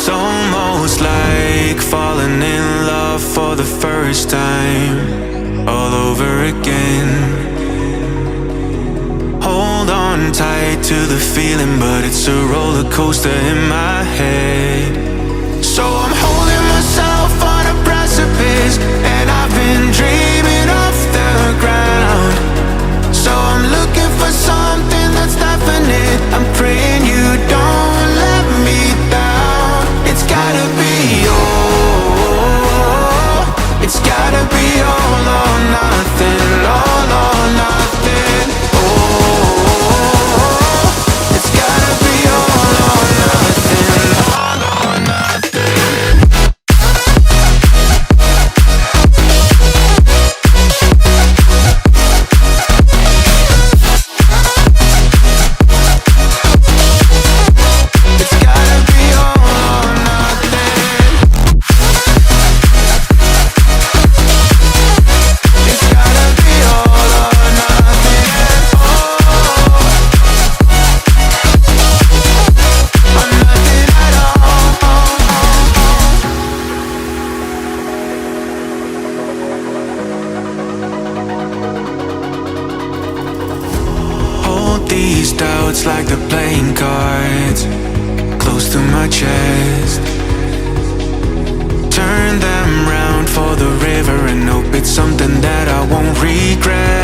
almost like falling in love for the first time, all over again. Hold on tight to the feeling, but it's a roller coaster in my head. So I'm holding myself on a precipice, and I've been dreaming off the ground. So I'm looking for something that's definite. I'm praying you don't let me down. It's gotta be all, it's gotta be all or nothing, all or nothing. Oh, it's gotta be all or nothing, all or nothing. These doubts like the playing cards close to my chest. Turn them round for the river and hope it's something that I won't regret.